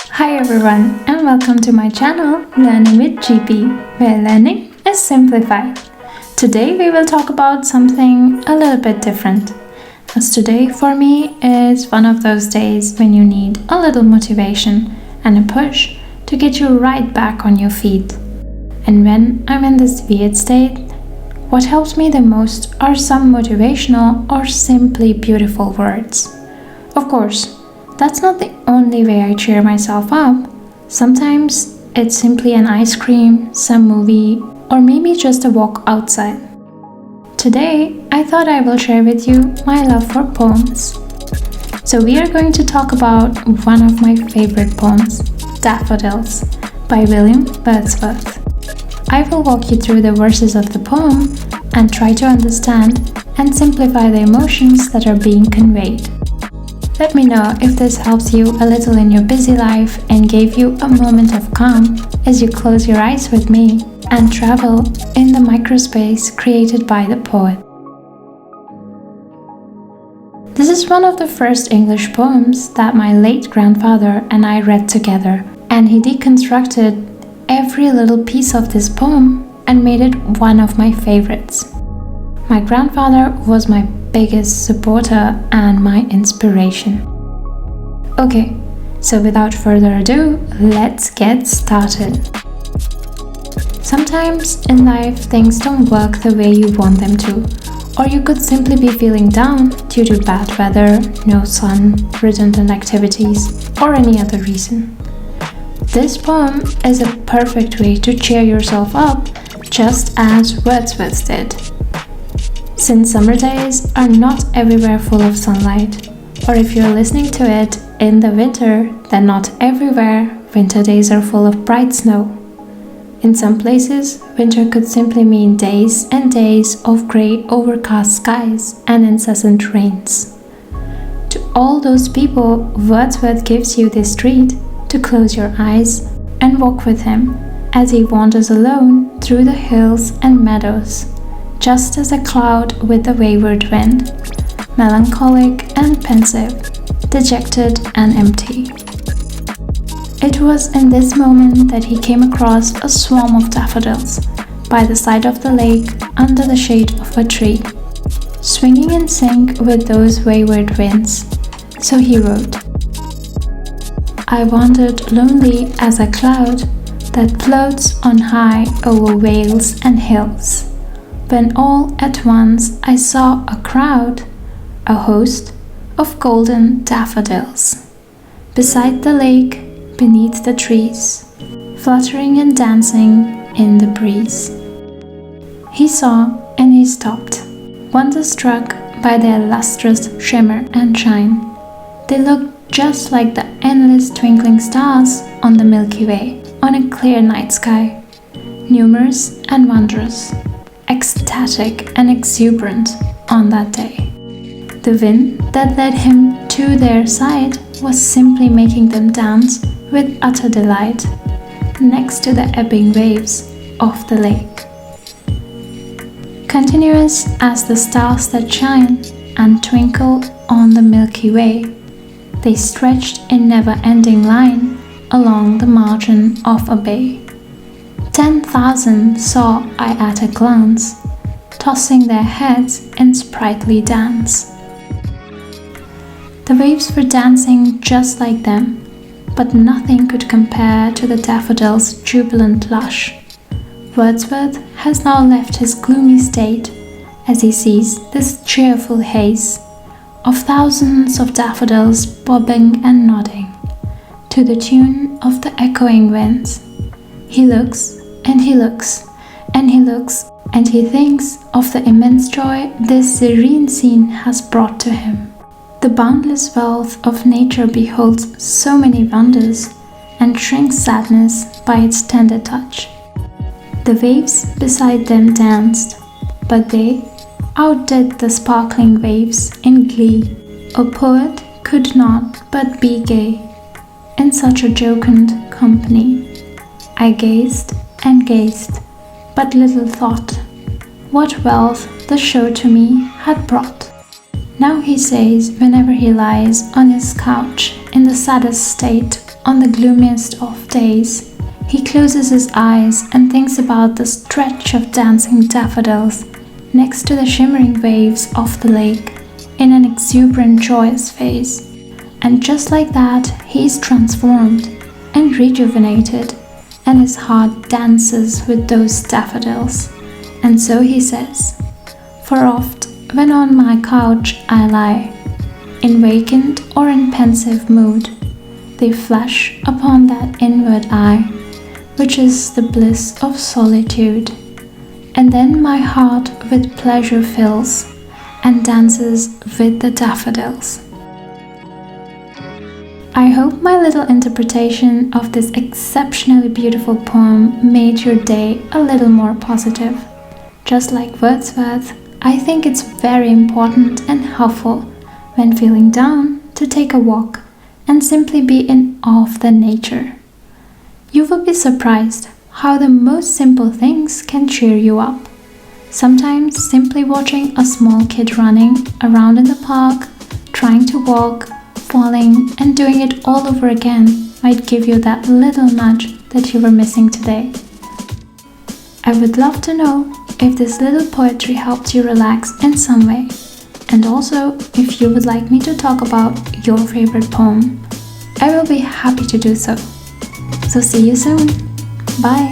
Hi everyone and welcome to my channel Learning with GP, where learning is simplified. Today we will talk about something a little bit different, as today for me is one of those days when you need a little motivation and a push to get you right back on your feet. And when I'm in this weird state, what helps me the most are some motivational or simply beautiful words. Of course, that's not the only way I cheer myself up. Sometimes it's simply an ice cream, some movie, or maybe just a walk outside. Today, I thought I will share with you my love for poems. So we are going to talk about one of my favorite poems, Daffodils, by William Wordsworth. I will walk you through the verses of the poem and try to understand and simplify the emotions that are being conveyed. Let me know if this helps you a little in your busy life and gave you a moment of calm as you close your eyes with me and travel in the microspace created by the poet. This is one of the first English poems that my late grandfather and I read together, and he deconstructed every little piece of this poem and made it one of my favorites. My grandfather was my biggest supporter and my inspiration. Okay, so without further ado, let's get started. Sometimes in life things don't work the way you want them to, or you could simply be feeling down due to bad weather, no sun, redundant activities, or any other reason. This poem is a perfect way to cheer yourself up, just as Wordsworth did. Since summer days are not everywhere full of sunlight, or if you're listening to it in the winter, then not everywhere winter days are full of bright snow. In some places, winter could simply mean days and days of grey overcast skies and incessant rains. To all those people, Wordsworth gives you this treat to close your eyes and walk with him as he wanders alone through the hills and meadows, just as a cloud with the wayward wind, melancholic and pensive, dejected and empty. It was in this moment that he came across a swarm of daffodils by the side of the lake under the shade of a tree, swinging in sync with those wayward winds. So he wrote, "I wandered lonely as a cloud that floats on high over vales and hills, when all at once I saw a crowd, a host of golden daffodils, beside the lake, beneath the trees, fluttering and dancing in the breeze." He saw and he stopped, wonderstruck by their lustrous shimmer and shine. They looked just like the endless twinkling stars on the Milky Way on a clear night sky, numerous and wondrous, ecstatic and exuberant on that day. The wind that led him to their side was simply making them dance with utter delight next to the ebbing waves of the lake. Continuous as the stars that shine and twinkle on the Milky Way, they stretched in never-ending line along the margin of a bay. 10,000 saw I at a glance, tossing their heads in sprightly dance. The waves were dancing just like them, but nothing could compare to the daffodils' jubilant lush. Wordsworth has now left his gloomy state as he sees this cheerful haze of thousands of daffodils bobbing and nodding to the tune of the echoing winds. He looks and he looks and he looks and he thinks of the immense joy this serene scene has brought to him. The boundless wealth of nature beholds so many wonders and shrinks sadness by its tender touch. The waves beside them danced, but they outdid the sparkling waves in glee. A poet could not but be gay in such a jocund company. I gazed and gazed, but little thought what wealth the show to me had brought. Now he says whenever he lies on his couch in the saddest state on the gloomiest of days, he closes his eyes and thinks about the stretch of dancing daffodils next to the shimmering waves of the lake in an exuberant, joyous phase. And just like that, he is transformed and rejuvenated, and his heart dances with those daffodils. And so he says, "For oft, when on my couch I lie, in vacant or in pensive mood, they flash upon that inward eye, which is the bliss of solitude. And then my heart with pleasure fills, and dances with the daffodils." I hope my little interpretation of this exceptionally beautiful poem made your day a little more positive. Just like Wordsworth, I think it's very important and helpful when feeling down to take a walk and simply be in awe of the nature. You will be surprised how the most simple things can cheer you up. Sometimes simply watching a small kid running around in the park, trying to walk, falling, and doing it all over again might give you that little nudge that you were missing today. I would love to know if this little poetry helped you relax in some way, and also if you would like me to talk about your favorite poem. I will be happy to do so. So see you soon. Bye.